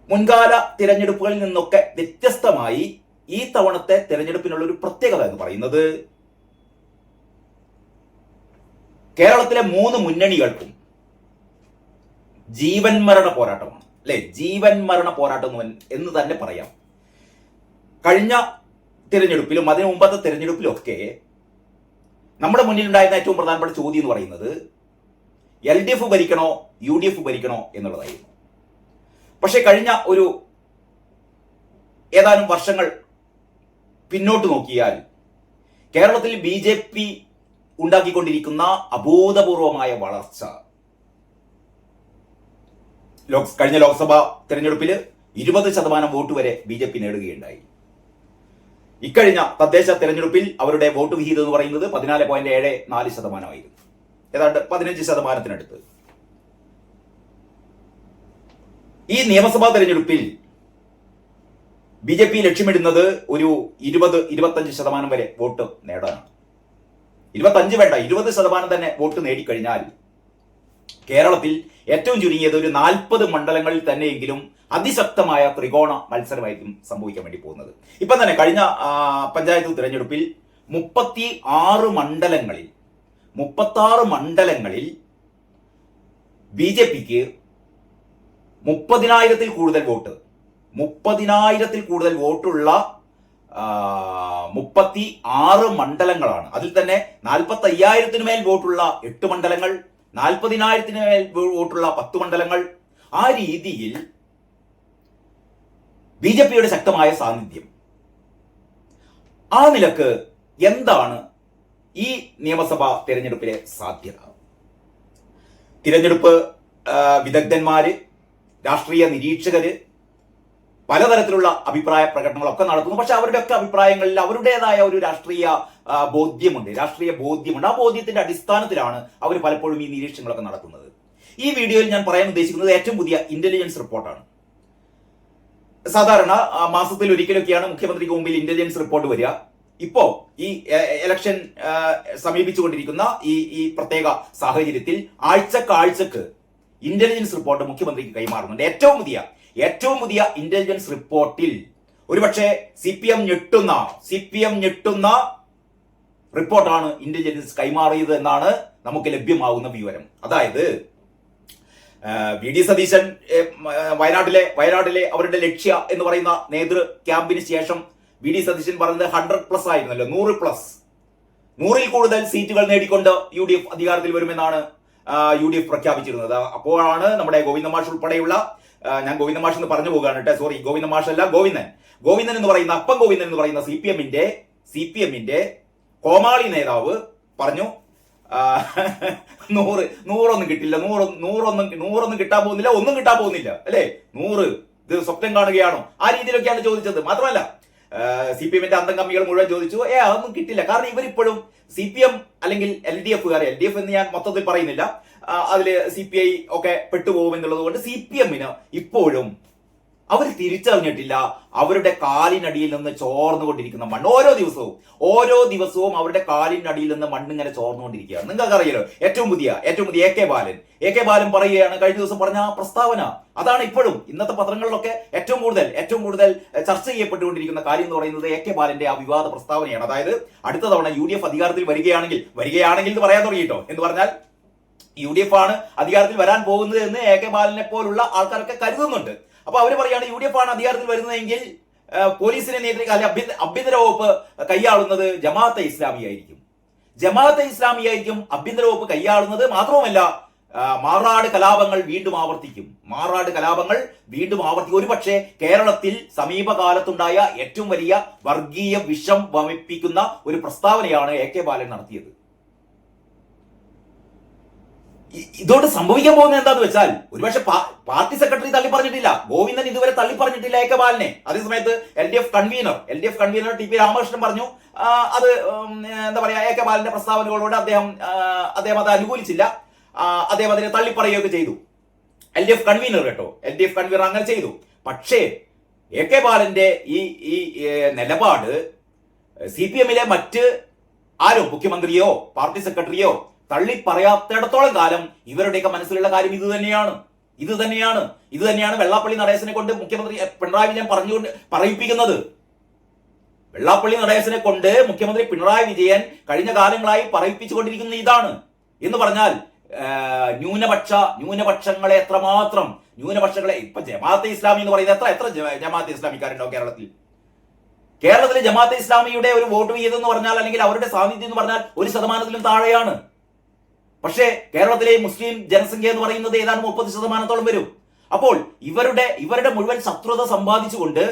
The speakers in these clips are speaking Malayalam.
മുൻകാല തിരഞ്ഞെടുപ്പുകളിൽ നിന്നൊക്കെ വ്യത്യസ്തമായി ഈ തവണത്തെ തിരഞ്ഞെടുപ്പിനുള്ള ഒരു പ്രത്യേകത എന്ന് പറയുന്നത് കേരളത്തിലെ 3 മുന്നണികൾക്കും ജീവൻ മരണ പോരാട്ടമാണ്. അല്ലെ, ജീവൻ മരണ പോരാട്ടം എന്ന് തന്നെ പറയാം. കഴിഞ്ഞ തിരഞ്ഞെടുപ്പിലും അതിനു മുമ്പത്തെ തിരഞ്ഞെടുപ്പിലും ഒക്കെ നമ്മുടെ മുന്നിൽ ഉണ്ടായിരുന്ന ഏറ്റവും പ്രധാനപ്പെട്ട ചോദ്യം എന്ന് പറയുന്നത് LDF ഭരിക്കണോ UDF ഭരിക്കണോ എന്നുള്ളതായിരുന്നു. പക്ഷെ കഴിഞ്ഞ ഒരു ഏതാനും വർഷങ്ങൾ പിന്നോട്ട് നോക്കിയാൽ കേരളത്തിൽ BJP ഉണ്ടാക്കിക്കൊണ്ടിരിക്കുന്ന അഭൂതപൂർവമായ വളർച്ച, കഴിഞ്ഞ ലോക്സഭാ തിരഞ്ഞെടുപ്പിൽ 20% വോട്ട് വരെ BJP നേടുകയുണ്ടായി. ഇക്കഴിഞ്ഞ തദ്ദേശ തിരഞ്ഞെടുപ്പിൽ അവരുടെ വോട്ട് വിഹിതം എന്ന് പറയുന്നത് 14.74%, ഏതാണ്ട് 15%. ഈ നിയമസഭാ തെരഞ്ഞെടുപ്പിൽ BJP ലക്ഷ്യമിടുന്നത് ഒരു 20-25% വരെ വോട്ട് നേടാനാണ്. 25 വേണ്ട, 20% തന്നെ വോട്ട് നേടിക്കഴിഞ്ഞാൽ കേരളത്തിൽ ഏറ്റവും ചുരുങ്ങിയത് ഒരു 40 മണ്ഡലങ്ങളിൽ തന്നെയെങ്കിലും അതിശക്തമായ ത്രികോണ മത്സരമായിരിക്കും സംഭവിക്കാൻ വേണ്ടി പോകുന്നത്. ഇപ്പം തന്നെ കഴിഞ്ഞ പഞ്ചായത്ത് തിരഞ്ഞെടുപ്പിൽ 36 മണ്ഡലങ്ങളിൽ BJPക്ക് 30,000-ൽ കൂടുതൽ വോട്ടുള്ള 36 മണ്ഡലങ്ങളാണ്. അതിൽ തന്നെ 45,000-ന് മേൽ വോട്ടുള്ള 8 മണ്ഡലങ്ങൾ, 40,000-ന് മേൽ വോട്ടുള്ള 10 മണ്ഡലങ്ങൾ. ആ രീതിയിൽ BJPയുടെ ശക്തമായ സാന്നിധ്യം. ആ നിലക്ക് എന്താണ് ഈ നിയമസഭാ തിരഞ്ഞെടുപ്പിലെ സാധ്യത? തിരഞ്ഞെടുപ്പ് വിദഗ്ധന്മാര്, രാഷ്ട്രീയ നിരീക്ഷകര് പലതരത്തിലുള്ള അഭിപ്രായ പ്രകടനങ്ങളൊക്കെ നടത്തുന്നു. പക്ഷെ അവരുടെയൊക്കെ അഭിപ്രായങ്ങളിൽ അവരുടേതായ ഒരു രാഷ്ട്രീയ ബോധ്യമുണ്ട്. ആ ബോധ്യത്തിന്റെ അടിസ്ഥാനത്തിലാണ് അവർ പലപ്പോഴും ഈ നിരീക്ഷണങ്ങളൊക്കെ നടത്തുന്നത്. ഈ വീഡിയോയിൽ ഞാൻ പറയാൻ ഉദ്ദേശിക്കുന്നത് ഏറ്റവും പുതിയ ഇന്റലിജൻസ് റിപ്പോർട്ടാണ്. സാധാരണ മാസത്തിൽ ഒരിക്കലൊക്കെയാണ് മുഖ്യമന്ത്രിക്ക് മുമ്പിൽ ഇന്റലിജൻസ് റിപ്പോർട്ട് വരിക. ഇപ്പോ ഈ ഇലക്ഷൻ സമീപിച്ചുകൊണ്ടിരിക്കുന്ന ഈ പ്രത്യേക സാഹചര്യത്തിൽ ആഴ്ചക്ക് ഇന്റലിജൻസ് റിപ്പോർട്ട് മുഖ്യമന്ത്രിക്ക് കൈമാറുന്നുണ്ട്. ഏറ്റവും പുതിയ ഇന്റലിജൻസ് റിപ്പോർട്ടിൽ ഒരുപക്ഷെ CPM ഞെട്ടുന്ന റിപ്പോർട്ടാണ് ഇന്റലിജൻസ് കൈമാറിയത് എന്നാണ് നമുക്ക് ലഭ്യമാകുന്ന വിവരം. അതായത് VD സതീശൻ വയനാട്ടിലെ അവരുടെ ലക്ഷ്യ എന്ന് പറയുന്ന നേതൃ ക്യാമ്പിന് ശേഷം VD സതീശൻ പറയുന്നത് 100+ ആയിരുന്നല്ലോ, 100+, 100-ൽ കൂടുതൽ സീറ്റുകൾ നേടിക്കൊണ്ട് UDF അധികാരത്തിൽ വരുമെന്നാണ് UDF പ്രഖ്യാപിച്ചിരുന്നത്. അപ്പോഴാണ് നമ്മുടെ ഗോവിന്ദ മാഷ് ഉൾപ്പെടെയുള്ള, ഞാൻ ഗോവിന്ദ മാഷ് എന്ന് പറഞ്ഞു പോകുകയാണ് കേട്ടോ, സോറി, ഗോവിന്ദ മാഷ് അല്ല, ഗോവിന്ദൻ എന്ന് പറയുന്ന ഗോവിന്ദൻ എന്ന് പറയുന്ന CPM-ന്റെ കോമാളി നേതാവ് പറഞ്ഞു 100 കിട്ടില്ല, 100 കിട്ടാൻ പോകുന്നില്ല, ഒന്നും കിട്ടാൻ പോകുന്നില്ല, അല്ലെ, 100 ഇത് സ്വപ്നം കാണുകയാണോ? ആ രീതിയിലൊക്കെയാണ് ചോദിച്ചത്. മാത്രമല്ല CPM-ന്റെ അന്തംകമ്മികൾ മുഴുവൻ ചോദിച്ചു, അതൊന്നും കിട്ടില്ല. കാരണം ഇവരിപ്പോഴും CPM അല്ലെങ്കിൽ LDF എന്ന് ഞാൻ മൊത്തത്തിൽ പറയുന്നില്ല, അതില് CPI ഒക്കെ പെട്ടുപോകുമെന്നുള്ളത് കൊണ്ട് CPM-ന് ഇപ്പോഴും അവർ തിരിച്ചറിഞ്ഞിട്ടില്ല അവരുടെ കാലിനടിയിൽ നിന്ന് ചോർന്നുകൊണ്ടിരിക്കുന്ന മണ്ണ്. ഓരോ ദിവസവും അവരുടെ കാലിനടിയിൽ നിന്ന് മണ്ണ് ഇങ്ങനെ ചോർന്നുകൊണ്ടിരിക്കുകയാണ്. നിങ്ങൾക്ക് അറിയാലോ, ഏറ്റവും പുതിയ AK ബാലൻ പറയുകയാണ്, കഴിഞ്ഞ ദിവസം പറഞ്ഞ ആ പ്രസ്താവന, അതാണ് ഇപ്പോഴും ഇന്നത്തെ പത്രങ്ങളിലൊക്കെ ഏറ്റവും കൂടുതൽ ചർച്ച ചെയ്യപ്പെട്ടുകൊണ്ടിരിക്കുന്ന കാര്യം എന്ന് പറയുന്നത് AK ബാലന്റെ ആ വിവാദ പ്രസ്താവനയാണ്. അതായത് അടുത്ത തവണ UDF അധികാരത്തിൽ വരികയാണെങ്കിൽ എന്ന് പറയാൻ തുടങ്ങിയിട്ടോ, എന്ന് പറഞ്ഞാൽ UDF ആണ് അധികാരത്തിൽ വരാൻ പോകുന്നത് എന്ന് AK ബാലനെ പോലുള്ള ആൾക്കാരൊക്കെ കരുതുന്നുണ്ട്. അപ്പൊ അവര് പറയാണ്, UDF ആണ് അധികാരത്തിൽ വരുന്നതെങ്കിൽ പോലീസിനെ നിയന്ത്രിക്കാൻ ആഭ്യന്തര വകുപ്പ് കൈയാളുന്നത് ജമാഅത്തെ ഇസ്ലാമിയായിരിക്കും ആഭ്യന്തര വകുപ്പ് കൈയാളുന്നത്. മാത്രവുമല്ല, മാറാട് കലാപങ്ങൾ വീണ്ടും ആവർത്തിക്കും. ഒരുപക്ഷെ കേരളത്തിൽ സമീപകാലത്തുണ്ടായ ഏറ്റവും വലിയ വർഗീയ വിഷം വമിപ്പിക്കുന്ന ഒരു പ്രസ്താവനയാണ് AK ബാലൻ നടത്തിയത്. ഇതോട് സംഭവിക്കാൻ പോകുന്നത് എന്താന്ന് വെച്ചാൽ, ഒരുപക്ഷെ പാർട്ടി സെക്രട്ടറി തള്ളി പറഞ്ഞിട്ടില്ല, ഗോവിന്ദൻ ഇതുവരെ തള്ളി പറഞ്ഞിട്ടില്ല AK ബാലനെ. അതേസമയത്ത് LDF കൺവീനർ TP രാമകൃഷ്ണൻ പറഞ്ഞു, അത് എന്താ പറയാ, AK ബാലന്റെ പ്രസ്താവനകളോട് അദ്ദേഹം അത് അനുകൂലിച്ചില്ല, അദ്ദേഹം അതിനെ തള്ളിപ്പറയുകയൊക്കെ ചെയ്തു. LDF കൺവീനർ അങ്ങനെ ചെയ്തു. പക്ഷേ AK ബാലന്റെ ഈ നിലപാട് CPM-ലെ മറ്റ് ആരോ, മുഖ്യമന്ത്രിയോ പാർട്ടി സെക്രട്ടറിയോ തള്ളി പറയാത്തിടത്തോളം കാലം ഇവരുടെയൊക്കെ മനസ്സിലുള്ള കാര്യം ഇത് തന്നെയാണ്. ഇത് തന്നെയാണ് വെള്ളാപ്പള്ളി നടേശനെ കൊണ്ട് മുഖ്യമന്ത്രി പിണറായി വിജയൻ പറയിപ്പിക്കുന്നത്. വെള്ളാപ്പള്ളി നടേശനെ കൊണ്ട് മുഖ്യമന്ത്രി പിണറായി വിജയൻ കഴിഞ്ഞ കാലങ്ങളായി പറയിപ്പിച്ചുകൊണ്ടിരിക്കുന്ന ഇതാണ്. എന്ന് പറഞ്ഞാൽ ന്യൂനപക്ഷങ്ങളെ എത്രമാത്രം ഇപ്പൊ ജമാഅത്തെ ഇസ്ലാമി എന്ന് പറയുന്നത് എത്ര ജമാഅത്തെ ഇസ്ലാമിക്കാരുണ്ടോ കേരളത്തിലെ ജമാഅത്തെ ഇസ്ലാമിയുടെ ഒരു വോട്ട് വീതം എന്ന് പറഞ്ഞാൽ, അല്ലെങ്കിൽ അവരുടെ സാന്നിധ്യം എന്ന് പറഞ്ഞാൽ 1% താഴെയാണ്. പക്ഷേ കേരളത്തിലെ മുസ്ലിം ജനസംഖ്യ എന്ന് പറയുന്നത് ഏതാണ്ട് 30% വരും. അപ്പോൾ ഇവരുടെ മുഴുവൻ ശത്രുത സമ്പാദിച്ചുകൊണ്ട്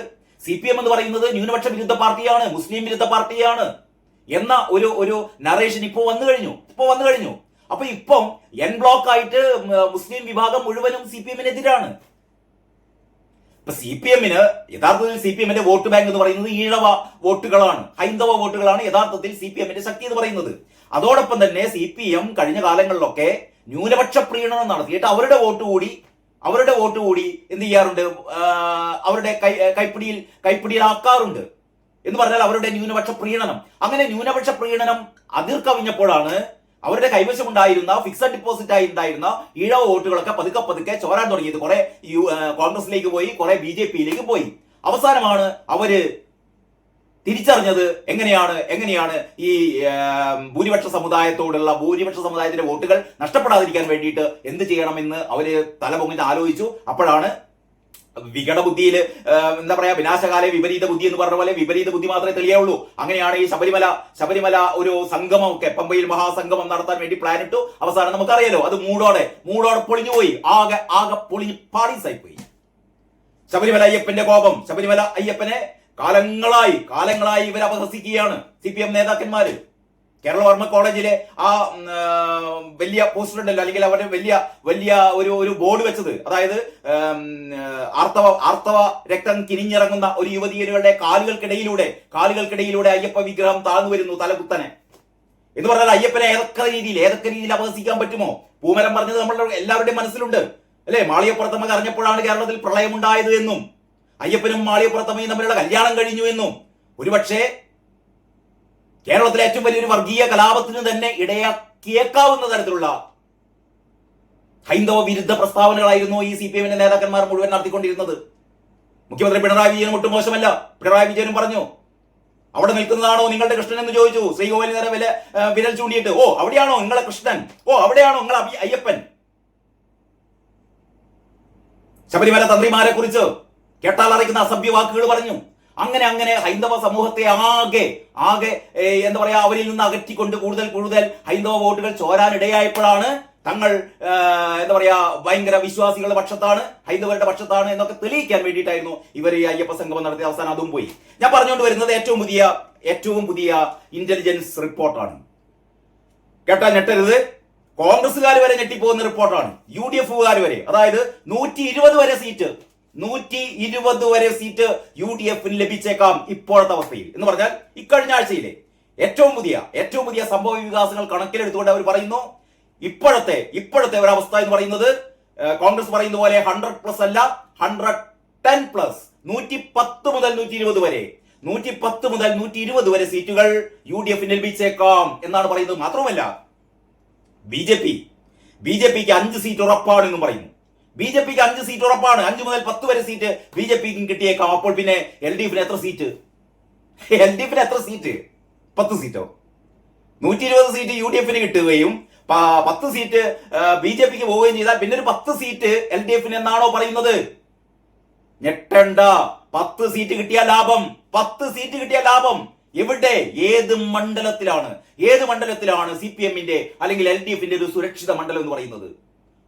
CPM എന്ന് പറയുന്നത് ന്യൂനപക്ഷ വിരുദ്ധ പാർട്ടിയാണ്, മുസ്ലിം വിരുദ്ധ പാർട്ടിയാണ് എന്ന ഒരു നറേഷൻ ഇപ്പോ വന്നു കഴിഞ്ഞു. അപ്പൊ ഇപ്പം എൻ ബ്ലോക്ക് ആയിട്ട് മുസ്ലിം വിഭാഗം മുഴുവനും CPM-നെതിരാണ്. ഇപ്പൊ യഥാർത്ഥത്തിൽ CPM-ന്റെ വോട്ട് ബാങ്ക് എന്ന് പറയുന്നത് ഈഴവ വോട്ടുകളാണ്, ഹൈന്ദവ വോട്ടുകളാണ് യഥാർത്ഥത്തിൽ CPM-ന്റെ ശക്തി എന്ന് പറയുന്നത്. അതോടൊപ്പം തന്നെ CPM കഴിഞ്ഞ കാലങ്ങളിലൊക്കെ ന്യൂനപക്ഷ പ്രീണനം നടത്തിയിട്ട് അവരുടെ വോട്ട് കൂടി എന്ത് ചെയ്യാറുണ്ട്, അവരുടെ കൈപ്പിടിയിലാക്കാറുണ്ട്. എന്ന് പറഞ്ഞാൽ അവരുടെ ന്യൂനപക്ഷ പ്രീണനം. അങ്ങനെ ന്യൂനപക്ഷ പ്രീണനം അതിർക്കവിഞ്ഞപ്പോഴാണ് അവരുടെ കൈവശമുണ്ടായിരുന്ന ഫിക്സഡ് ഡിപ്പോസിറ്റ് ആയി ഉണ്ടായിരുന്ന ഈഴവ വോട്ടുകളൊക്കെ പതുക്കെ ചോരാൻ തുടങ്ങിയത്. കുറെ കോൺഗ്രസിലേക്ക് പോയി, കുറെ BJP-യിലേക്ക് പോയി. അവസാനമാണ് അവര് തിരിച്ചറിഞ്ഞത് എങ്ങനെയാണ് ഈ ഭൂരിപക്ഷ സമുദായത്തിന്റെ വോട്ടുകൾ നഷ്ടപ്പെടാതിരിക്കാൻ വേണ്ടിയിട്ട് എന്ത് ചെയ്യണമെന്ന് അവര് തലപൊങ്ങിട്ട് ആലോചിച്ചു. അപ്പോഴാണ് വികടബുദ്ധിയിൽ എന്താ പറയാ, വിനാശകാല വിപരീത ബുദ്ധി എന്ന് പറഞ്ഞ പോലെ വിപരീത ബുദ്ധി മാത്രമേ തെളിയുള്ളൂ. അങ്ങനെയാണ് ഈ ശബരിമല ഒരു സംഗമമൊക്കെ, പമ്പയിൽ മഹാസംഗമം നടത്താൻ വേണ്ടി പ്ലാൻ ഇട്ടു. അവസാനം നമുക്കറിയാലോ, അത് മൂടോടെ പൊളിഞ്ഞുപോയി, ആകെ പൊളിഞ്ഞ് പാളീസായി പോയി. ശബരിമല അയ്യപ്പന്റെ കോപം, ശബരിമല അയ്യപ്പനെ കാലങ്ങളായി ഇവർ അപഹസിക്കുകയാണ് CPM നേതാക്കന്മാര്. കേരളവർമ്മ കോളേജിലെ ആ വലിയ പോസ്റ്റർ ഉണ്ടല്ലോ, അല്ലെങ്കിൽ അവരുടെ വലിയ ഒരു ബോർഡ് വെച്ചത്, അതായത് ആർത്തവ രക്തം കിനിഞ്ഞിറങ്ങുന്ന ഒരു യുവതികളുടെ കാലുകൾക്കിടയിലൂടെ അയ്യപ്പ വിഗ്രഹം താഴ്ന്നു വരുന്നു തലകുത്തനെ എന്ന് പറഞ്ഞാൽ അയ്യപ്പനെ ഏതൊക്കെ രീതിയിൽ അപഹസിക്കാൻ പറ്റുമോ? പൂമരം പറഞ്ഞത് നമ്മളുടെ എല്ലാവരുടെയും മനസ്സിലുണ്ട് അല്ലെ. മാളികപ്പുറത്തമ്മ കരഞ്ഞപ്പോഴാണ് കേരളത്തിൽ പ്രളയമുണ്ടായത് എന്നും അയ്യപ്പനും മാളികപ്പുറത്തമ്മയും തമ്മിലുള്ള കല്യാണം കഴിഞ്ഞു എന്നും ഒരുപക്ഷെ കേരളത്തിലെ ഏറ്റവും വലിയൊരു വർഗീയ കലാപത്തിന് തന്നെ ഇടയാക്കിയേക്കാവുന്ന തരത്തിലുള്ള ഹൈന്ദവ വിരുദ്ധ പ്രസ്താവനകളായിരുന്നു ഈ CPM-ന്റെ നേതാക്കന്മാർ മുഴുവൻ നടത്തിക്കൊണ്ടിരുന്നത്. മുഖ്യമന്ത്രി പിണറായി വിജയനും ഒട്ടും മോശമല്ല. പിണറായി വിജയനും പറഞ്ഞു, അവിടെ നിൽക്കുന്നതാണോ നിങ്ങളുടെ കൃഷ്ണൻ എന്ന് ചോദിച്ചു. ശ്രീകോവിൽ നേരെ വിരൽ ചൂണ്ടിയിട്ട്, ഓ അവിടെയാണോ നിങ്ങളെ കൃഷ്ണൻ, ഓ അവിടെയാണോ നിങ്ങളെ അയ്യപ്പൻ. ശബരിമല തന്ത്രിമാരെ കുറിച്ച് കേട്ടാലറിക്കുന്ന അസഭ്യ വാക്കുകൾ പറഞ്ഞു. അങ്ങനെ ഹൈന്ദവ സമൂഹത്തെ ആകെ എന്താ പറയാ, അവരിൽ നിന്ന് അകറ്റിക്കൊണ്ട് കൂടുതൽ ഹൈന്ദവ വോട്ടുകൾ ചോരാനിടയായപ്പോഴാണ് തങ്ങൾ എന്താ പറയാ ഭയങ്കര വിശ്വാസികളുടെ പക്ഷത്താണ്, ഹൈന്ദവരുടെ പക്ഷത്താണ് എന്നൊക്കെ തെളിയിക്കാൻ വേണ്ടിയിട്ടായിരുന്നു ഇവർ ഈ അയ്യപ്പ സംഗമം നടത്തിയ. അവസാനം അതും പോയി. ഞാൻ പറഞ്ഞുകൊണ്ട് വരുന്നത് ഏറ്റവും പുതിയ ഇന്റലിജൻസ് റിപ്പോർട്ടാണ്. കേട്ടാൽ ഞെട്ടരുത്. കോൺഗ്രസുകാർ വരെ ഞെട്ടിപ്പോകുന്ന റിപ്പോർട്ടാണ്. UDF-കാർ വരെ, അതായത് 120 വരെ സീറ്റ് UDF-ന് ലഭിച്ചേക്കാം ഇപ്പോഴത്തെ അവസ്ഥയിൽ. എന്ന് പറഞ്ഞാൽ ഇക്കഴിഞ്ഞ ആഴ്ചയിലെ ഏറ്റവും പുതിയ സംഭവ വികാസങ്ങൾ കണക്കിലെടുത്തുകൊണ്ട് അവർ പറയുന്നു, ഇപ്പോഴത്തെ ഒരു അവസ്ഥ എന്ന് പറയുന്നത് കോൺഗ്രസ് പറയുന്ന പോലെ 100+ അല്ല, 110+, 110 മുതൽ 120 വരെ, 110 മുതൽ 120 വരെ സീറ്റുകൾ UDF-ന് ലഭിച്ചേക്കാം എന്നാണ് പറയുന്നത്. മാത്രമല്ല BJPക്ക് 5 സീറ്റ് ഉറപ്പാണെന്നും പറയുന്നു. BJPക്ക് 5 സീറ്റ് ഉറപ്പാണ്. 5 മുതൽ 10 വരെ സീറ്റ് BJPക്കും കിട്ടിയേക്കാം. അപ്പോൾ പിന്നെ LDF-ന് എത്ര സീറ്റ്? 10 സീറ്റോ? 120 സീറ്റ് UDF-ന് കിട്ടുകയും 10 സീറ്റ് BJPക്ക് പോവുകയും ചെയ്താൽ പിന്നെ ഒരു 10 സീറ്റ് LDF-ന് എന്നാണോ പറയുന്നത്? ഞെട്ടണ്ട. 10 സീറ്റ് കിട്ടിയ ലാഭം. എവിടെ? ഏത് മണ്ഡലത്തിലാണ് CPM-ന്റെ അല്ലെങ്കിൽ LDF-ന്റെ ഒരു സുരക്ഷിത മണ്ഡലം എന്ന് പറയുന്നത്?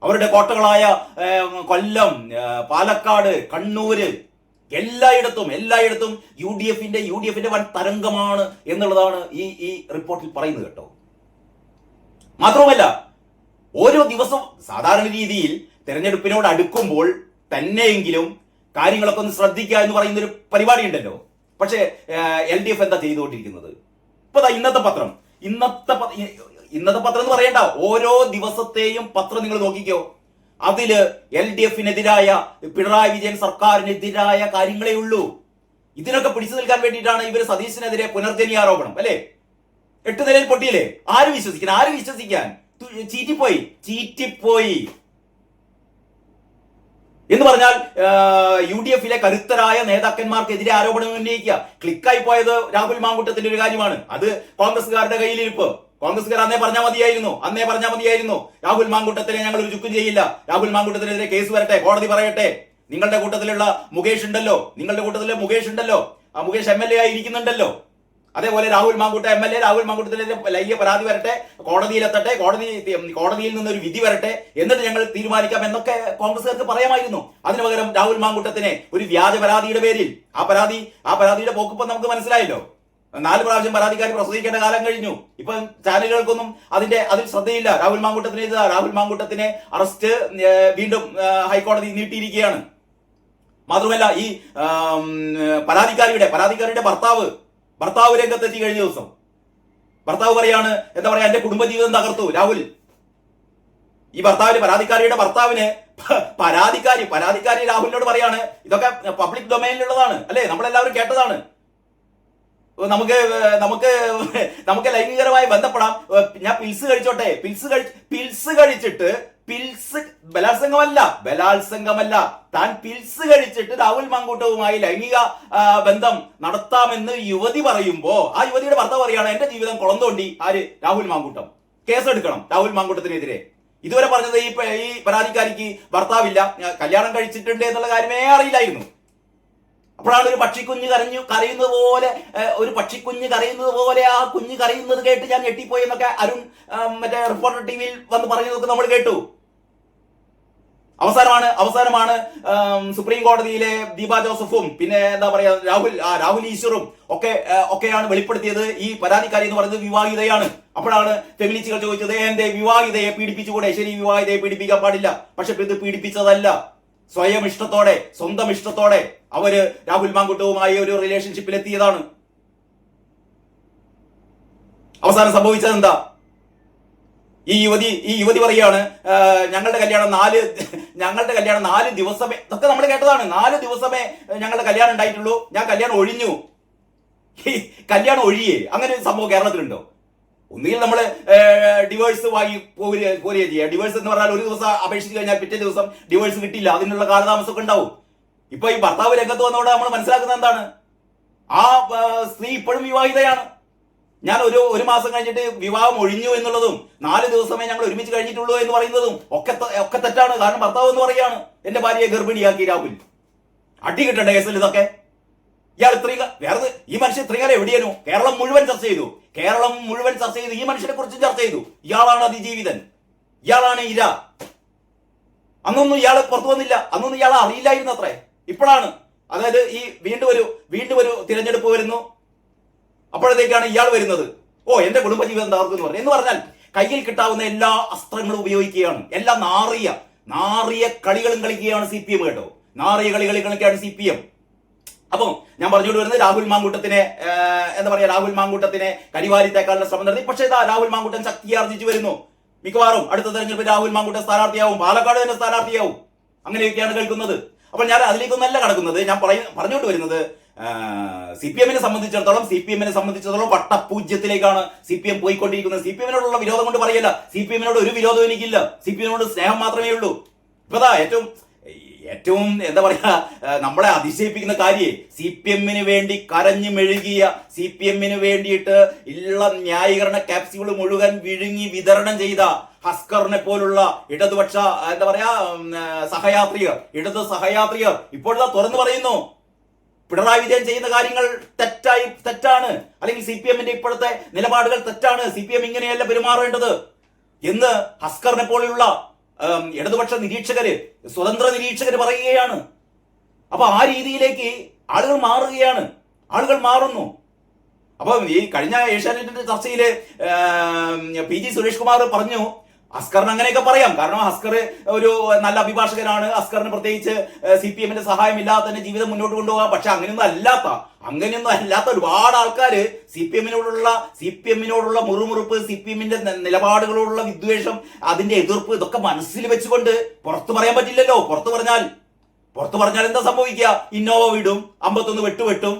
അവരുടെ കോട്ടകളായ കൊല്ലം, പാലക്കാട്, കണ്ണൂര്, എല്ലായിടത്തും UDF-ന്റെ വൻ തരംഗമാണ് എന്നുള്ളതാണ് ഈ റിപ്പോർട്ടിൽ പറയുന്നത് കേട്ടോ. മാത്രവുമല്ല, ഓരോ ദിവസം സാധാരണ രീതിയിൽ തെരഞ്ഞെടുപ്പിനോട് അടുക്കുമ്പോൾ തന്നെയെങ്കിലും കാര്യങ്ങളൊക്കെ ഒന്ന് ശ്രദ്ധിക്കുക എന്ന് പറയുന്ന ഒരു പരിപാടി ഉണ്ടല്ലോ. പക്ഷേ LDF എന്താ ചെയ്തുകൊണ്ടിരിക്കുന്നത്? ഇപ്പൊ ഇന്നത്തെ പത്രം എന്ന് പറയണ്ട, ഓരോ ദിവസത്തെയും പത്രം നിങ്ങൾ നോക്കിക്കോ. അതില് LDF-നെതിരായ, പിണറായി വിജയൻ സർക്കാരിനെതിരായ കാര്യങ്ങളേ ഉള്ളൂ. ഇതിനൊക്കെ പിടിച്ചു നിൽക്കാൻ വേണ്ടിയിട്ടാണ് ഇവർ സതീശനെതിരെ പുനർജനി ആരോപണം അല്ലെ 8 നിലയിൽ പൊട്ടിയില്ലേ? ആര് വിശ്വസിക്കാൻ? ചീറ്റിപ്പോയി. എന്ന് പറഞ്ഞാൽ UDF-ലെ കരുത്തരായ നേതാക്കന്മാർക്കെതിരെ ആരോപണം ഉന്നയിക്കുക. ക്ലിക്കായി പോയത് രാഹുൽ മാങ്കൂട്ടത്തിന്റെ ഒരു കാര്യമാണ്. അത് കോൺഗ്രസ്സുകാരുടെ കയ്യിലിരിപ്പ്. കോൺഗ്രസ്സുകാർ അന്നേ പറഞ്ഞാൽ മതിയായിരുന്നു രാഹുൽ മാങ്കൂട്ടത്തിനെ ഞങ്ങൾ ഒരു ചുക്കും ചെയ്യില്ല, രാഹുൽ മാങ്കൂട്ടത്തിനെതിരെ കേസ് വരട്ടെ, കോടതി പറയട്ടെ. നിങ്ങളുടെ കൂട്ടത്തിലുള്ള മുകേഷ് ഉണ്ടല്ലോ, ആ മുകേഷ് MLA ആയി ഇരിക്കുന്നുണ്ടല്ലോ. അതേപോലെ രാഹുൽ മാങ്കൂട്ട MLA, രാഹുൽ മാങ്കൂട്ടത്തിനെതിരെ വലിയ പരാതി വരട്ടെ, കോടതിയിലെത്തട്ടെ, കോടതിയിൽ നിന്നൊരു വിധി വരട്ടെ, എന്നിട്ട് ഞങ്ങൾ തീരുമാനിക്കാം എന്നൊക്കെ കോൺഗ്രസ്സുകാർക്ക് പറയാമായിരുന്നു. അതിനു പകരം രാഹുൽ മാങ്കൂട്ടത്തിനെ ഒരു വ്യാജ പരാതിയുടെ പേരിൽ ആ പരാതിയുടെ പോക്കിപ്പം നമുക്ക് മനസ്സിലായല്ലോ. 4 പ്രാവശ്യം പരാതിക്കാരി പ്രസവിക്കേണ്ട കാലം കഴിഞ്ഞു. ഇപ്പം ചാനലുകൾക്കൊന്നും അതിൽ ശ്രദ്ധയില്ല. രാഹുൽ മാങ്കൂട്ടത്തിനെ അറസ്റ്റ് വീണ്ടും ഹൈക്കോടതി നീട്ടിയിരിക്കുകയാണ്. മാത്രമല്ല ഈ പരാതിക്കാരിയുടെ ഭർത്താവ് രംഗത്തെത്തി. കഴിഞ്ഞ ദിവസം ഭർത്താവ് പറയാണ്, എന്താ പറയാ, എന്റെ കുടുംബജീവിതം തകർത്തു രാഹുൽ. ഈ പരാതിക്കാരിയുടെ ഭർത്താവിന് പരാതിക്കാരി രാഹുലിനോട് പറയാണ്, ഇതൊക്കെ പബ്ലിക് ഡൊമൈനിലുള്ളതാണ് അല്ലെ, നമ്മളെല്ലാവരും കേട്ടതാണ്, നമുക്ക് ലൈംഗികരമായി ബന്ധപ്പെടാം, ഞാൻ പിൽസ് കഴിച്ചോട്ടെ. പിൽസ് കഴിച്ചിട്ട് ബലാത്സംഗമല്ല, താൻ പിൽസ് കഴിച്ചിട്ട് രാഹുൽ മാങ്കൂട്ടവുമായി ലൈംഗിക ബന്ധം നടത്താമെന്ന് യുവതി പറയുമ്പോ ആ യുവതിയുടെ ഭർത്താവ് പറയാണ്, എന്റെ ജീവിതം കുളം തോണ്ടി രാഹുൽ മാങ്കൂട്ടം, കേസെടുക്കണം രാഹുൽ മാങ്കൂട്ടത്തിനെതിരെ. ഇതുവരെ പറഞ്ഞത് ഈ പരാതിക്കാരിക്ക് ഭർത്താവില്ല, കല്യാണം കഴിച്ചിട്ടുണ്ട് എന്നുള്ള കാര്യമേ അറിയില്ലായിരുന്നു. അപ്പോഴാണ് ഒരു പക്ഷിക്കുഞ്ഞ് കരയുന്നത് പോലെ ആ കുഞ്ഞ് കരയുന്നത് കേട്ട് ഞാൻ ഞെട്ടിപ്പോയി എന്നൊക്കെ അരുൺ മറ്റേ റിപ്പോർട്ടർ ടിവിയിൽ വന്ന് പറഞ്ഞതൊക്കെ നമ്മൾ കേട്ടു. അവസാനമാണ് സുപ്രീം കോടതിയിലെ ദീപ ജോസഫും പിന്നെ എന്താ പറയാ രാഹുൽ ഈശ്വറും ഒക്കെയാണ് വെളിപ്പെടുത്തിയത് ഈ പരാതിക്കാരി എന്ന് പറയുന്നത് വിവാഹിതയാണ്. അപ്പോഴാണ് ഫെമിനിസ്റ്റുകൾ ചോദിച്ചത്, എന്റെ വിവാഹിതയെ പീഡിപ്പിച്ചുകൂടെ? ശരി, വിവാഹിതയെ പീഡിപ്പിക്കാൻ പാടില്ല, പക്ഷെ ഇത് പീഡിപ്പിച്ചതല്ല. സ്വന്തം ഇഷ്ടത്തോടെ അവര് രാഹുൽ മാങ്കൂട്ടവുമായി ഒരു റിലേഷൻഷിപ്പിൽ എത്തിയതാണ്. അവസാനം സംഭവിച്ചത് എന്താ? ഈ യുവതി പറയാണ്, ഞങ്ങളുടെ കല്യാണം 4 ദിവസമേ, ഇതൊക്കെ നമ്മൾ കേട്ടതാണ്, 4 ദിവസമേ ഞങ്ങളുടെ കല്യാണം ഉണ്ടായിട്ടുള്ളൂ, ഞാൻ കല്യാണം ഒഴിഞ്ഞു. കല്യാണം ഒഴിയേ, അങ്ങനെ ഒരു സംഭവം കേരളത്തിലുണ്ടോ? ഒന്നുകിൽ നമ്മൾ ഡിവോഴ്സ് വാങ്ങി പോരുക ചെയ്യുക. ഡിവോഴ്സ് എന്ന് പറഞ്ഞാൽ ഒരു ദിവസം അപേക്ഷിച്ച് കഴിഞ്ഞാൽ പിറ്റേ ദിവസം ഡിവോഴ്സ് കിട്ടില്ല, അതിനുള്ള കാലതാമസമൊക്കെ ഉണ്ടാവും. ഇപ്പൊ ഈ ഭർത്താവ് രംഗത്ത് വന്നതോടെ നമ്മൾ മനസ്സിലാക്കുന്നത് എന്താണ്? ആ സ്ത്രീ ഇപ്പോഴും വിവാഹിതയാണ്. ഞാൻ ഒരു മാസം കഴിഞ്ഞിട്ട് വിവാഹം ഒഴിഞ്ഞു എന്നുള്ളതും 4 ദിവസമേ ഞങ്ങൾ ഒരുമിച്ച് കഴിഞ്ഞിട്ടുള്ളൂ എന്ന് പറയുന്നതും ഒക്കെ തെറ്റാണ്. കാരണം ഭർത്താവ് എന്ന് പറയാണ്, എന്റെ ഭാര്യയെ ഗർഭിണിയാക്കി രാഹുൽ. അടി കിട്ടണ്ടേ കേസിൽ ഇതൊക്കെ? ഇയാൾ വേറെ ഈ മനുഷ്യൻ ഇത്രയും എവിടെയായിരുന്നു? കേരളം മുഴുവൻ ചർച്ച ചെയ്തു, ഈ മനുഷ്യനെ കുറിച്ചും ചർച്ച ചെയ്തു. ഇയാളാണ് അതിജീവിതൻ, ഇയാളാണ് ഇര. അന്നൊന്നും ഇയാൾ പുറത്തു വന്നില്ല, അന്നൊന്നും ഇയാളെ അറിയില്ലായിരുന്നു അത്രേ. ഇപ്പോഴാണ്, അതായത് ഈ വീണ്ടും ഒരു തിരഞ്ഞെടുപ്പ് വരുന്നു, അപ്പോഴത്തേക്കാണ് ഇയാൾ വരുന്നത്. എന്റെ കുടുംബജീവിതം തകർക്കുന്നു എന്ന് പറഞ്ഞാൽ കയ്യിൽ കിട്ടാവുന്ന എല്ലാ അസ്ത്രങ്ങളും ഉപയോഗിക്കുകയാണ്. എല്ലാ നാറിയ കളികളും കളിക്കുകയാണ് CPM കേട്ടോ. നാറിയ കളികൾ കളിക്കുകയാണ് CPM. അപ്പം ഞാൻ പറഞ്ഞുകൊണ്ട് വരുന്നത് രാഹുൽ മാങ്കൂട്ടത്തിനെ കരിവാരിത്തേക്കാനുള്ള ശ്രമം നടത്തി. പക്ഷേ രാഹുൽ മാങ്കൂട്ടൻ ശക്തിയാർജിച്ചു വരുന്നു. മിക്കവാറും അടുത്ത തെരഞ്ഞെടുപ്പിൽ രാഹുൽ മാങ്കൂട്ടൻ സ്ഥാനാർത്ഥിയാവും, പാലക്കാട് തന്നെ സ്ഥാനാർത്ഥിയാവും. അങ്ങനെയൊക്കെയാണ് കേൾക്കുന്നത്. അപ്പോൾ ഞാൻ അതിലേക്കൊന്നല്ല കടക്കുന്നത്. ഞാൻ പറഞ്ഞുകൊണ്ട് വരുന്നത് CPM-നെ സംബന്ധിച്ചിടത്തോളം വട്ടപൂജ്യത്തിലേക്കാണ് CPM പോയിക്കൊണ്ടിരിക്കുന്നത്. CPM-നോടുള്ള വിരോധം കൊണ്ട് പറയല്ല, CPM-നോട് ഒരു വിരോധവും എനിക്കില്ല, CPM-നോട് സ്നേഹം മാത്രമേ ഉള്ളൂ. ഇപ്പതാ ഏറ്റവും എന്താ പറയാ, നമ്മളെ അതിശയിപ്പിക്കുന്ന കാര്യേ, CPM-ന് വേണ്ടി കരഞ്ഞു മെഴുകിയ, CPM-ന് വേണ്ടിയിട്ട് ഉള്ള ന്യായീകരണ ക്യാപ്സ്യൂൾ മുഴുവൻ വിഴുങ്ങി വിതരണം ചെയ്ത ഹസ്കറിനെ പോലുള്ള ഇടതുപക്ഷ എന്താ പറയാ ഇടത് സഹയാത്രികർ ഇപ്പോഴാ തുറന്നു പറയുന്നു, പിണറായി വിജയൻ ചെയ്യുന്ന കാര്യങ്ങൾ തെറ്റാണ്, അല്ലെങ്കിൽ CPM-ന്റെ ഇപ്പോഴത്തെ നിലപാടുകൾ തെറ്റാണ്, CPM ഇങ്ങനെയല്ല പെരുമാറേണ്ടത് എന്ന് ഹസ്കറിനെ പോലെയുള്ള ഇടതുപക്ഷ സ്വതന്ത്ര നിരീക്ഷകര് പറയുകയാണ്. അപ്പൊ ആ രീതിയിലേക്ക് ആളുകൾ മാറുന്നു. അപ്പൊ ഈ കഴിഞ്ഞ ഏഷ്യാനെറ്റിന്റെ ചർച്ചയില് PG സുരേഷ് കുമാർ പറഞ്ഞു, അസ്കറിന് അങ്ങനെയൊക്കെ പറയാം, കാരണം അസ്കർ ഒരു നല്ല അഭിഭാഷകനാണ്, അസ്കറിന് പ്രത്യേകിച്ച് CPM-ന്റെ സഹായം ഇല്ലാതെ തന്നെ ജീവിതം മുന്നോട്ട് കൊണ്ടുപോകാം. പക്ഷെ അങ്ങനെയൊന്നും അല്ലാത്ത ഒരുപാട് ആൾക്കാര് CPM-നോടുള്ള മുറുമുറുപ്പ്, CPM-ന്റെ നിലപാടുകളോടുള്ള വിദ്വേഷം, അതിന്റെ എതിർപ്പ്, ഇതൊക്കെ മനസ്സിൽ വെച്ചുകൊണ്ട് പുറത്തു പറയാൻ പറ്റില്ലല്ലോ. പുറത്തു പറഞ്ഞാൽ എന്താ സംഭവിക്കുക? ഇന്നോവ വിടും, 51 വെട്ടും,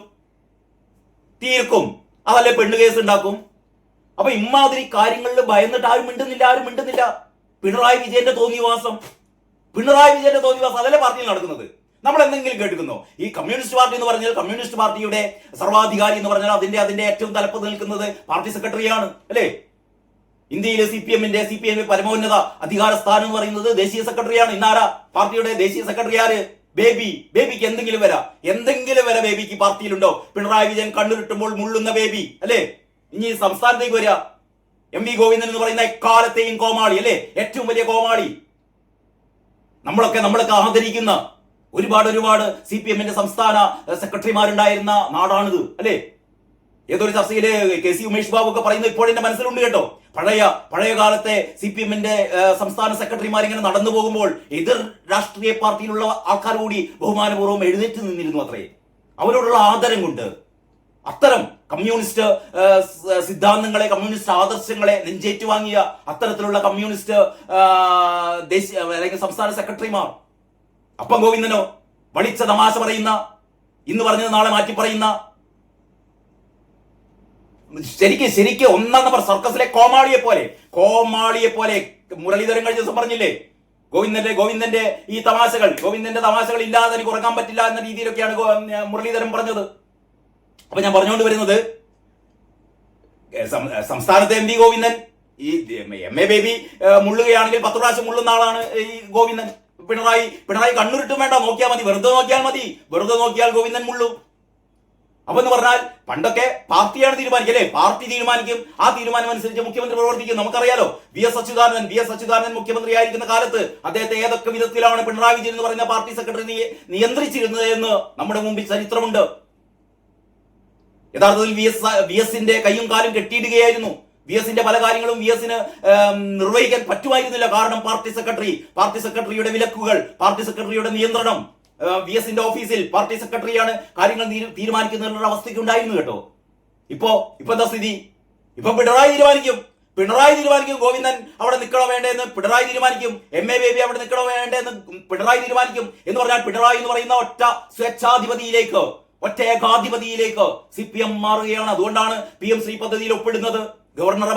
തീർക്കും, അതല്ലേ പെണ്ണു കേസ് ഉണ്ടാക്കും. അപ്പൊ ഇമാതിരി കാര്യങ്ങളിൽ ഭയന്നിട്ട് ആരും മിണ്ടുന്നില്ല. പിണറായി വിജയന്റെ തോന്നിവാസം പിണറായി വിജയന്റെ തോന്നിവാസം അതല്ലേ പാർട്ടിയിൽ നടക്കുന്നത്. നമ്മൾ എന്തെങ്കിലും കേൾക്കുന്നു. ഈ കമ്മ്യൂണിസ്റ്റ് പാർട്ടി എന്ന് പറഞ്ഞാൽ കമ്മ്യൂണിസ്റ്റ് പാർട്ടിയുടെ സർവാധികാരി എന്ന് പറഞ്ഞാൽ അതിന്റെ ഏറ്റവും തലപ്പത്ത് നിൽക്കുന്നത് പാർട്ടി സെക്രട്ടറിയാണ് അല്ലേ. ഇന്ത്യയിലെ സി പി എമ്മിന്റെ പരമോന്നത അധികാര സ്ഥാനം എന്ന് പറയുന്നത് ദേശീയ സെക്രട്ടറിയാണ്. ഇന്നാരാ പാർട്ടിയുടെ ദേശീയ സെക്രട്ടറി ആര്? ബേബിക്ക് എന്തെങ്കിലും വര ബേബിക്ക് പാർട്ടിയിലുണ്ടോ? പിണറായി വിജയൻ കണ്ണുരുട്ടുമ്പോൾ മുള്ളുന്ന ബേബി അല്ലേ. ഇനി സംസ്ഥാനത്തേക്ക് വരിക എം വി ഗോവിന്ദൻ എന്ന് പറയുന്ന എക്കാലത്തെയും കോമാളി അല്ലേ, ഏറ്റവും വലിയ കോമാളി. നമ്മളൊക്കെ ആദരിക്കുന്ന ഒരുപാട് സി പി എമ്മിന്റെ സംസ്ഥാന സെക്രട്ടറിമാരുണ്ടായിരുന്ന നാടാണിത് അല്ലേ. ഏതൊരു ചർച്ചയില് കെ സി ഉമേഷ് ബാബു ഒക്കെ പറയുന്നത് ഇപ്പോൾ എന്റെ മനസ്സിലുണ്ട് കേട്ടോ. പഴയ കാലത്തെ സി പി എമ്മിന്റെ സംസ്ഥാന സെക്രട്ടറിമാർ ഇങ്ങനെ നടന്നു പോകുമ്പോൾ എതിർ രാഷ്ട്രീയ പാർട്ടിയിലുള്ള ആൾക്കാർ കൂടി ബഹുമാനപൂർവ്വം എഴുന്നേറ്റ് നിന്നിരുന്നു അത്രേ. അവരോടുള്ള ആദരം കൊണ്ട് അത്തരം കമ്മ്യൂണിസ്റ്റ് സിദ്ധാന്തങ്ങളെ, കമ്മ്യൂണിസ്റ്റ് ആദർശങ്ങളെ നെഞ്ചേറ്റു വാങ്ങിയ അത്തരത്തിലുള്ള കമ്മ്യൂണിസ്റ്റ് ദേശീയ അല്ലെങ്കിൽ സംസ്ഥാന സെക്രട്ടറിമാർ. അപ്പം ഗോവിന്ദനോ വളിച്ച തമാശ പറയുന്ന, ഇന്ന് പറഞ്ഞത് നാളെ മാറ്റി പറയുന്ന, ശരിക്ക് ഒന്നാം നമ്പർ സർക്കസിലെ കോമാളിയെ പോലെ മുരളീധരൻ കഴിഞ്ഞ ദിവസം പറഞ്ഞില്ലേ, ഗോവിന്ദന്റെ ഈ ഗോവിന്ദന്റെ തമാശകൾ ഇല്ലാതെ എനിക്ക് ഉറങ്ങാൻ പറ്റില്ല എന്ന രീതിയിലൊക്കെയാണ് മുരളീധരൻ പറഞ്ഞത്. അപ്പൊ ഞാൻ പറഞ്ഞുകൊണ്ട് വരുന്നത്, സംസ്ഥാനത്തെ എം വി ഗോവിന്ദൻ ഈ എം എ ബേബി മുള്ളുകയാണെങ്കിൽ 10 പ്രാവശ്യം മുള്ളുന്ന ആളാണ് ഈ ഗോവിന്ദൻ. പിണറായി കണ്ണുരുട്ടും വേണ്ട, നോക്കിയാൽ മതി, വെറുതെ നോക്കിയാൽ ഗോവിന്ദൻ മുള്ളും. അപ്പൊ എന്ന് പറഞ്ഞാൽ പണ്ടൊക്കെ പാർട്ടിയാണ് തീരുമാനിക്കുക അല്ലേ, പാർട്ടി തീരുമാനിക്കും, ആ തീരുമാനം അനുസരിച്ച് മുഖ്യമന്ത്രി പ്രവർത്തിക്കും. നമുക്കറിയാലോ വി എസ് അച്യുതാനന്ദൻ മുഖ്യമന്ത്രി ആയിരിക്കുന്ന കാലത്ത് അദ്ദേഹത്തെ ഏതൊക്കെ വിധത്തിലാണ് പിണറായി വിജയൻ എന്ന് പറയുന്ന പാർട്ടി സെക്രട്ടറി നിയന്ത്രിച്ചിരുന്നത് എന്ന് നമ്മുടെ മുമ്പിൽ ചരിത്രമുണ്ട്. യഥാർത്ഥത്തിൽ വി എസിന്റെ കൈയും കാലും കെട്ടിയിടുകയായിരുന്നു. വി എസിന്റെ പല കാര്യങ്ങളും വി എസിന് നിർവഹിക്കാൻ പറ്റുമായിരുന്നില്ല. കാരണം പാർട്ടി സെക്രട്ടറിയുടെ വിലക്കുകൾ, പാർട്ടി സെക്രട്ടറിയുടെ നിയന്ത്രണം, വി എസിന്റെ ഓഫീസിൽ പാർട്ടി സെക്രട്ടറിയാണ് കാര്യങ്ങൾ തീരുമാനിക്കുന്നതിനുള്ള അവസ്ഥയ്ക്ക് ഉണ്ടായിരുന്നു കേട്ടോ. ഇപ്പൊ എന്താ സ്ഥിതി? ഇപ്പൊ പിണറായി തീരുമാനിക്കും ഗോവിന്ദൻ അവിടെ നിൽക്കണോ വേണ്ടെന്ന് പിണറായി തീരുമാനിക്കും, എം എ ബേബി അവിടെ നിൽക്കണോ വേണ്ടെന്ന് പിണറായി തീരുമാനിക്കും. എന്ന് പറഞ്ഞാൽ പിണറായി എന്ന് പറയുന്ന ഒറ്റ ഏകാധിപതിയിലേക്ക് സി പി എം മാറുകയാണ്. അതുകൊണ്ടാണ് PM ശ്രീ പദ്ധതിയിൽ ഒപ്പിടുന്നത്. ഗവർണറെ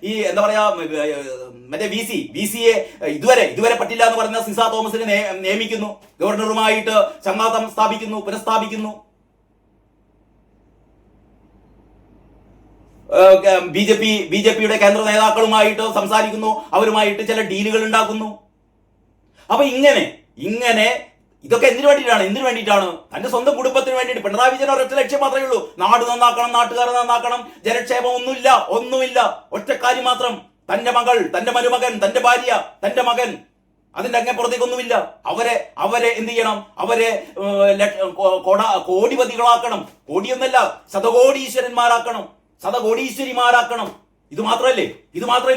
ഈ എന്താ പറയാ മറ്റേ വി സിയെ ഇതുവരെ പറ്റില്ല എന്ന് പറയുന്ന സിസ തോമസിനെ നിയമിക്കുന്നു, ഗവർണറുമായിട്ട് ചങ്ങാത്തം പുനഃസ്ഥാപിക്കുന്നു. ബി ജെ പിയുടെ കേന്ദ്ര നേതാക്കളുമായിട്ട് സംസാരിക്കുന്നു, അവരുമായിട്ട് ചില ഡീലുകൾ ഉണ്ടാക്കുന്നു. അപ്പൊ ഇങ്ങനെ ഇതൊക്കെ എന്തിനു വേണ്ടിയിട്ടാണ്? തന്റെ സ്വന്തം കുടുംബത്തിന് വേണ്ടിയിട്ട്. പിണറായി വിജയൻ ഒരൊറ്റ ലക്ഷ്യം മാത്രമേ ഉള്ളൂ, നാട് നന്നാക്കണം, നാട്ടുകാരെ നന്നാക്കണം, ജനക്ഷേമം ഒന്നുമില്ല. ഒറ്റ കാര്യം മാത്രം, തന്റെ മകൾ, തന്റെ മരുമകൻ, തന്റെ ഭാര്യ, തന്റെ മകൻ, അതിന്റെ അങ്ങേപ്പുറത്തേക്കൊന്നുമില്ല. അവരെ എന്ത് ചെയ്യണം? അവരെ കോടിപതികളാക്കണം, കോടിയൊന്നല്ല ശതകോടീശ്വരിമാരാക്കണം. ഇത് മാത്രമല്ലേ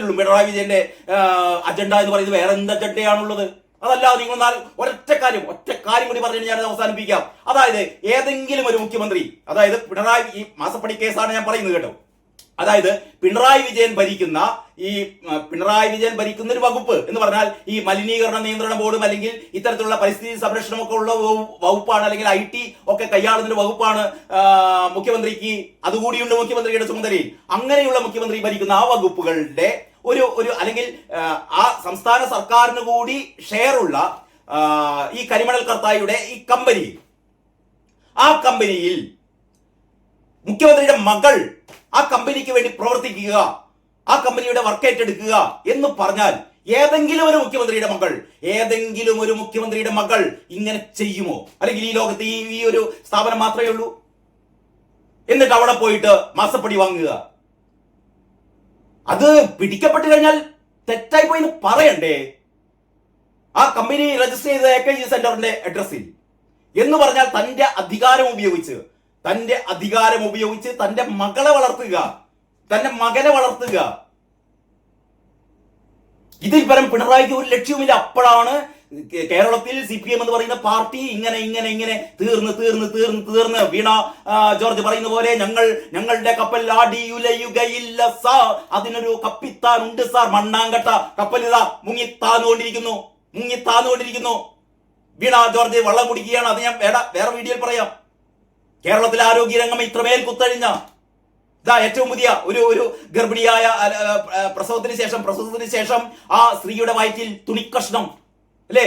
ഉള്ളൂ പിണറായി വിജയന്റെ അജണ്ട എന്ന് പറയുന്നത്. വേറെ എന്ത് അജണ്ടയാണുള്ളത്? അതല്ല, നിങ്ങൾ ഒറ്റ കാര്യം കൂടി പറഞ്ഞിട്ട് ഞാൻ അവസാനിപ്പിക്കാം. അതായത് ഏതെങ്കിലും ഒരു മുഖ്യമന്ത്രി, അതായത് പിണറായി, ഈ മാസപ്പടി കേസാണ് ഞാൻ പറയുന്നത് കേട്ടോ. അതായത് പിണറായി വിജയൻ ഭരിക്കുന്ന ഒരു വകുപ്പ് എന്ന് പറഞ്ഞാൽ ഈ മലിനീകരണ നിയന്ത്രണ ബോർഡും അല്ലെങ്കിൽ ഇത്തരത്തിലുള്ള പരിസ്ഥിതി സംരക്ഷണം ഒക്കെ ഉള്ള വകുപ്പാണ്, അല്ലെങ്കിൽ IT ഒക്കെ കൈയാളുന്ന വകുപ്പാണ് മുഖ്യമന്ത്രിക്ക്. അതുകൂടിയുണ്ട് മുഖ്യമന്ത്രിയുടെ ചുമതലയിൽ. അങ്ങനെയുള്ള മുഖ്യമന്ത്രി ഭരിക്കുന്ന ആ വകുപ്പുകളുടെ ഒരു അല്ലെങ്കിൽ ആ സംസ്ഥാന സർക്കാരിന് കൂടി ഷെയറുള്ള ഈ കരിമണൽ കർത്തായുടെ ഈ കമ്പനിയിൽ മുഖ്യമന്ത്രിയുടെ മകൾ ആ കമ്പനിക്ക് വേണ്ടി പ്രവർത്തിക്കുക, ആ കമ്പനിയുടെ വർക്ക് ഏറ്റെടുക്കുക എന്ന് പറഞ്ഞാൽ ഏതെങ്കിലും ഒരു മുഖ്യമന്ത്രിയുടെ മകൾ ഇങ്ങനെ ചെയ്യുമോ? അല്ലെങ്കിൽ ഈ ലോകത്ത് ഈ ഒരു സ്ഥാപനം മാത്രമേ ഉള്ളൂ? എന്നിട്ട് അവിടെ പോയിട്ട് മാസപ്പടി വാങ്ങുക, അത് പിടിക്കപ്പെട്ട് കഴിഞ്ഞാൽ തെറ്റായി പോയി പറയണ്ടേ? ആ കമ്പനി രജിസ്റ്റർ ചെയ്ത AKG സെന്ററിന്റെ അഡ്രസ്സിൽ എന്ന് പറഞ്ഞാൽ തന്റെ അധികാരം ഉപയോഗിച്ച് തന്റെ മകളെ വളർത്തുക, തന്റെ മകനെ വളർത്തുക. ഇതിൽ പരം പിണറായിക്ക് ഒരു ലക്ഷ്യവുമില്ല. അപ്പോഴാണ് കേരളത്തിൽ CPM എന്ന് പറയുന്ന പാർട്ടി ഇങ്ങനെ തീർന്ന് വീണ ജോർജ് പറയുന്ന പോലെ ഞങ്ങളുടെ കപ്പൽ ആടിയുലയുകയില്ല സാർ, അതിനൊരു കപ്പിത്താൻ ഉണ്ട് സാർ, മണ്ണാങ്കട്ട കപ്പൽ ഇതാ മുങ്ങിത്താന്നുകൊണ്ടിരിക്കുന്നു. വീണ ജോർജ് വള്ളം കുടിക്കുകയാണ്. അത് ഞാൻ വേറെ വീഡിയോയിൽ പറയാം. കേരളത്തിലെ ആരോഗ്യരംഗം ഇത്രമേൽ കുത്തഴിഞ്ഞ ഏറ്റവും പുതിയ ഒരു ഗർഭിണിയായ പ്രസവത്തിന് ശേഷം ആ സ്ത്രീയുടെ വയറ്റിൽ തുണിക്കഷ്ണം അല്ലേ?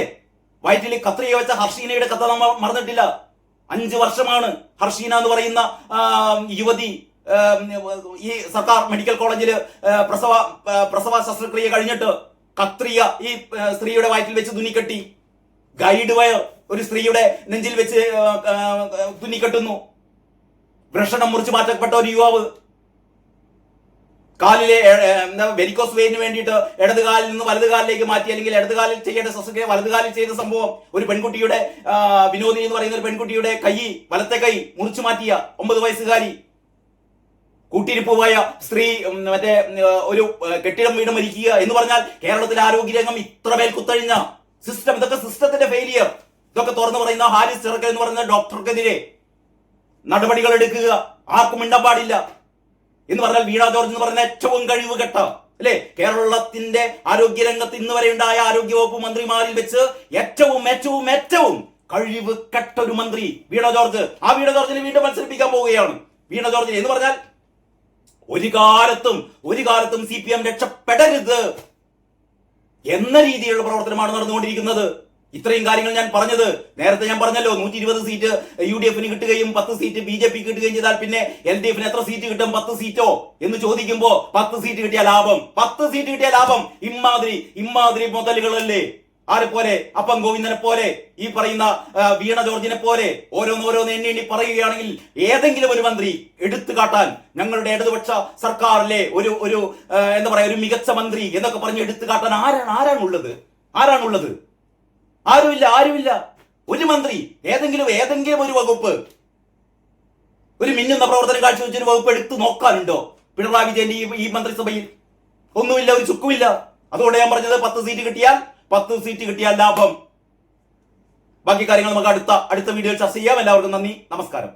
വയറ്റിൽ കത്രിക വെച്ച ഹർഷീനയുടെ കഥ നമ്മൾ മറന്നിട്ടില്ല. 5 വർഷമാണ് ഹർഷീന എന്ന് പറയുന്ന യുവതി ഈ സർക്കാർ മെഡിക്കൽ കോളേജിൽ പ്രസവ ശസ്ത്രക്രിയ കഴിഞ്ഞിട്ട് കത്രിക ഈ സ്ത്രീയുടെ വയറ്റിൽ വെച്ച് തുന്നിക്കെട്ടി. ഗൈഡ് വയർ ഒരു സ്ത്രീയുടെ നെഞ്ചിൽ വെച്ച് തുന്നിക്കെട്ടുന്നു. വൃഷണം മുറിച്ചു മാറ്റപ്പെട്ട ഒരു യുവാവ് കാലിലെ വെരിക്കോസ് വെയിന് വേണ്ടിയിട്ട് ഇടത് കാലിൽ നിന്ന് വലത് കാലിലേക്ക് മാറ്റി, അല്ലെങ്കിൽ ഇടത് കാലിൽ ചെയ്യേണ്ട ശസ്ത്രക്രിയ വലത് കാലിൽ ചെയ്ത സംഭവം. ഒരു പെൺകുട്ടിയുടെ വിനോദിനി എന്ന് പറയുന്ന ഒരു പെൺകുട്ടിയുടെ വലത്തെ കൈ മുറിച്ചു മാറ്റിയ 9 വയസ്സുകാരി. കൂട്ടിരിപ്പ് പോയ സ്ത്രീ മറ്റേ ഒരു കെട്ടിടം വീണ് മരിക്കുക എന്ന് പറഞ്ഞാൽ കേരളത്തിലെ ആരോഗ്യരംഗം ഇത്രമേൽ കുത്തഴിഞ്ഞ സിസ്റ്റം, ഇതൊക്കെ സിസ്റ്റത്തിന്റെ ഫെയിലിയർ. ഇതൊക്കെ തുറന്നു പറയുന്ന ഹാരിസ് ചിറക്കൽ എന്ന് പറയുന്ന ഡോക്ടർക്കെതിരെ നടപടികൾ എടുക്കുക, ആർക്കും മിണ്ടാൻ പാടില്ല എന്ന് പറഞ്ഞാൽ വീണ ജോർജ് എന്ന് പറയുന്ന ഏറ്റവും കഴിവ് കെട്ട അല്ലെ കേരളത്തിന്റെ ആരോഗ്യരംഗത്ത് ഇന്ന് വരെ ഉണ്ടായ ആരോഗ്യവകുപ്പ് മന്ത്രിമാരിൽ വെച്ച് ഏറ്റവും ഏറ്റവും ഏറ്റവും കഴിവ് കെട്ട ഒരു മന്ത്രി വീണ ജോർജ്. ആ വീണ ജോർജിനെ വീണ്ടും മത്സരിപ്പിക്കാൻ പോവുകയാണ്. വീണ ജോർജിനെ എന്ന് പറഞ്ഞാൽ ഒരു കാലത്തും CPM രക്ഷപ്പെടരുത് എന്ന രീതിയിലുള്ള പ്രവർത്തനമാണ് നടന്നുകൊണ്ടിരിക്കുന്നത്. ഇത്രയും കാര്യങ്ങൾ ഞാൻ പറഞ്ഞത് നേരത്തെ ഞാൻ പറഞ്ഞല്ലോ, 120 സീറ്റ് UDF-ന് കിട്ടുകയും 10 സീറ്റ് BJP കിട്ടുകയും ചെയ്താൽ പിന്നെ LDF-ന് എത്ര സീറ്റ് കിട്ടും? 10 സീറ്റോ എന്ന് ചോദിക്കുമ്പോ 10 സീറ്റ് കിട്ടിയ ലാഭം, 10 സീറ്റ് കിട്ടിയ ലാഭം. ഇമാതിരി മുതലുകളല്ലേ? ആരെ പോലെ? അപ്പം ഗോവിന്ദനെ പോലെ, ഈ പറയുന്ന വീണ ജോർജിനെ പോലെ ഓരോന്ന് എണ്ണി പറയുകയാണെങ്കിൽ ഏതെങ്കിലും ഒരു മന്ത്രി എടുത്തു കാട്ടാൻ ഞങ്ങളുടെ ഇടതുപക്ഷ സർക്കാരിലെ ഒരു എന്താ പറയാ ഒരു മികച്ച മന്ത്രി എന്നൊക്കെ പറഞ്ഞ് എടുത്തു കാട്ടാൻ ആരാണുള്ളത്? ആരുമില്ല. ഒരു മന്ത്രി ഏതെങ്കിലും ഒരു വകുപ്പ്, ഒരു മിന്നുന്ന പ്രവർത്തനം കാഴ്ചവെച്ചൊരു വകുപ്പ് എടുത്തു നോക്കാനുണ്ടോ പിണറായി വിജയന്റെ ഈ മന്ത്രിസഭയിൽ? ഒന്നുമില്ല, ഒരു ചുക്കുമില്ല. അതുകൊണ്ട് ഞാൻ പറഞ്ഞത് 10 സീറ്റ് കിട്ടിയാൽ ലാഭം. ബാക്കി കാര്യങ്ങൾ നമുക്ക് അടുത്ത വീഡിയോയിൽ ചർച്ച ചെയ്യാം. എല്ലാവർക്കും നന്ദി, നമസ്കാരം.